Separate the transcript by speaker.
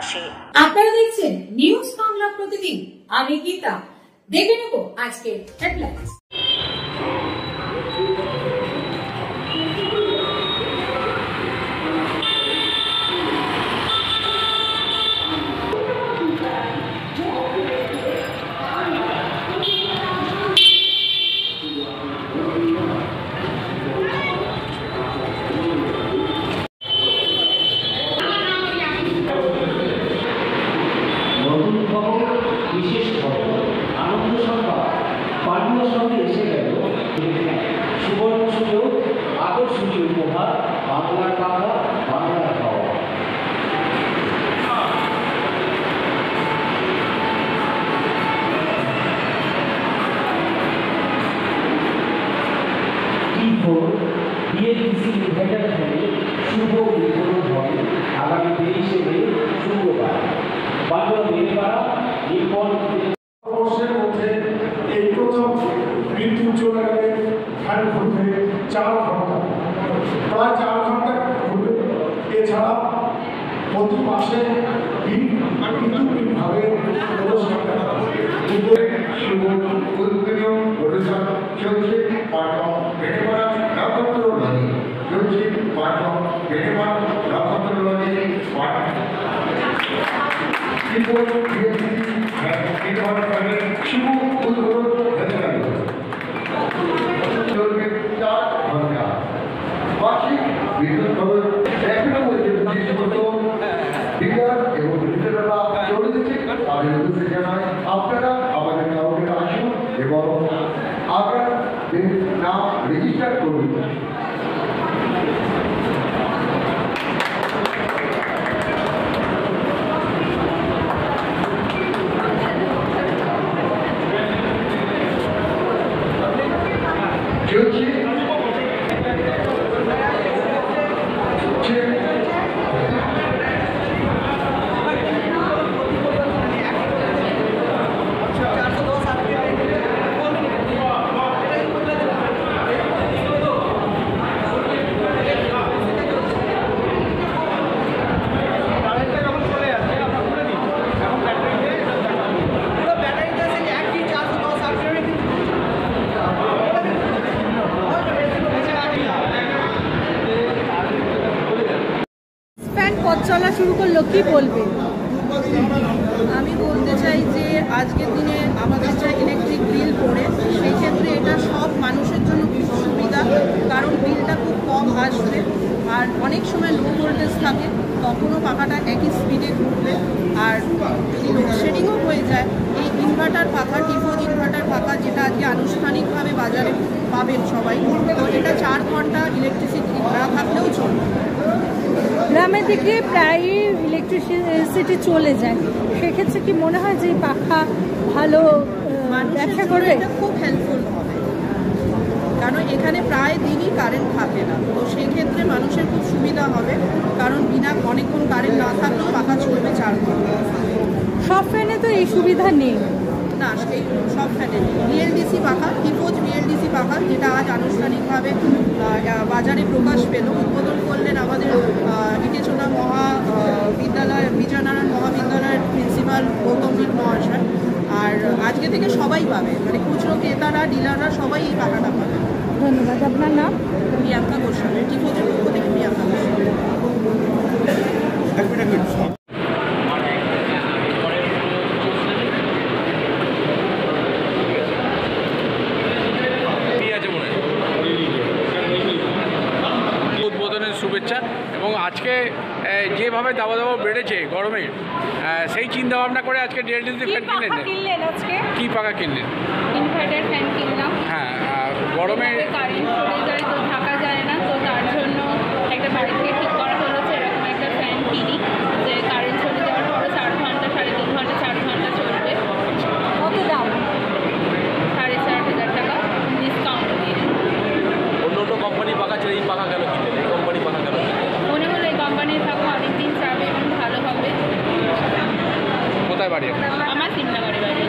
Speaker 1: আসে।
Speaker 2: আপনারা দেখছেন নিউজ বাংলা প্রতিদিন, আমি গীতা। দেখে নেব আজকের হেডলাইন্স।
Speaker 3: বিশেষ খবর, আনন্দ সংবাদ পানীয় সঙ্গে এসে গেল সুবর্ণ সুযোগ, আকর্ষণীয় উপহার, বাংলার টাকা, বাংলার খাওয়া। T4 BLDC ইনভার্টার ফ্যানে শুভ বিতরণ হবে আগামী 23শে মে শুক্রবার বাংলা মেলপাড়া নিপন।
Speaker 4: বর্ষের মধ্যে এই প্রথম বিদ্যুৎ চলে গেলে ফ্যান ঘুরবে 4 ঘন্টা, প্রায় 4 ঘন্টা ঘুরবে। এছাড়া প্রতি মাসে বিদ্যুৎ বিভাগে চলছে পাটন বেড়েমারা নক্ষত্র নদী, চলছে পাটন বেড়েমারা নক্ষত্র নদী শুভ উদ্বোধন হতে লাগলো। চলবে 4 ঘন্টা। বার্ষিক বিদ্যুৎ খবর এখনো পর্যন্ত যে সমস্ত ডিলার এবং রিটেলাররা চলে দিচ্ছে তাদের উদ্দেশ্যে জানায় আপনারা আমাদের কাউকে আসুন এবং আপনার নাম রেজিস্টার করুন। চলছে
Speaker 5: পথ চলা শুরু করলো, কি বলবে? আমি বলতে চাই যে আজকের দিনে আমাদের যে ইলেকট্রিক বিল পড়ে, সেই ক্ষেত্রে এটা সব মানুষের জন্য খুব সুবিধা, কারণ বিলটা খুব কম আসবে। আর অনেক সময় লো ভোল্টেজ থাকে, তখনও পাখাটা একই স্পিডে ঘুরবে। আর যদি লোডশেডিংও হয়ে যায়, এই ইনভার্টার পাখা, T4 ইনভার্টার পাখা, যেটা আজকে আনুষ্ঠানিকভাবে বাজারে পাবেন সবাই, তো এটা 4 ঘন্টা ইলেকট্রিসিটি না থাকলেও চলবে।
Speaker 6: গ্রামের দিকে প্রায় ইলেকট্রিসিটি চলে যায়, সেক্ষেত্রে কি মনে হয় যে পাখা ভালো ব্যবসা করবে?
Speaker 5: এটা খুব হেল্পফুল হবে, কারণ এখানে প্রায় দিনই কারেন্ট থাকে না, তো সেই ক্ষেত্রে মানুষের খুব সুবিধা হবে, কারণ বিনা অনেকক্ষণ কারেন্ট না থাকলেও পাখা চলবে 4 ঘন্টা।
Speaker 6: সব ফ্যানে তো এই সুবিধা নেই
Speaker 5: না, সেই সব ফ্যানে নেই। BLDC পাখা, T4 BLDC পাখা, যেটা আজ আনুষ্ঠানিকভাবে বাজারে প্রকাশ পেল, উদ্বোধন করলেন আমাদের ইটেচোনা মহাবিদ্যালয়, বিজয়নারায়ণ মহাবিদ্যালয়ের প্রিন্সিপাল গৌতম মহাশয়। আর আজকে থেকে সবাই পাবে, মানে খুচরো ক্রেতারা, ডিলাররা সবাই এই পাখাটা পাবে।
Speaker 6: ধন্যবাদ। আপনার নাম?
Speaker 5: প্রিয়াঙ্কা গোস্বামী, T4 এর পক্ষ থেকে প্রিয়াঙ্কা গোস্বামী।
Speaker 7: শুভেচ্ছা। এবং আজকে যেভাবে দাবা বেড়েছে গরমে, সেই চিন্তা ভাবনা করে আজকে BLDC ফ্যান কিনলেন।
Speaker 6: আজকে
Speaker 7: কি পাখা কিনলেন?
Speaker 8: ইনভার্টার ফ্যান কিনলাম।
Speaker 7: হ্যাঁ, গরমে
Speaker 8: কারেন্ট চলে যায় তো থাকা যায় না, তো তার জন্য একটা বাড়ি থেকে ঠিক করা হলো যে এরকম একটা ফ্যান কিনি, যে কারেন্ট চলে যাওয়ার পরও 4 ঘন্টা, 3.5 ঘন্টা, 4 ঘন্টা চলবে।
Speaker 6: কত দাম?
Speaker 8: 4,500 টাকা ডিসকাউন্ট দিয়ে।
Speaker 7: অন্য কোম্পানির পাখা ছেড়ে এই পাখা গেল কিনলেন, এই কোম্পানির পাখা গেল?
Speaker 8: মনে হলো এই কোম্পানির পাখা অনেকদিন যাবে এবং ভালো হবে।
Speaker 7: কোথায় বাড়ি?
Speaker 8: আমার সিমলাবাড়ি বাড়ি।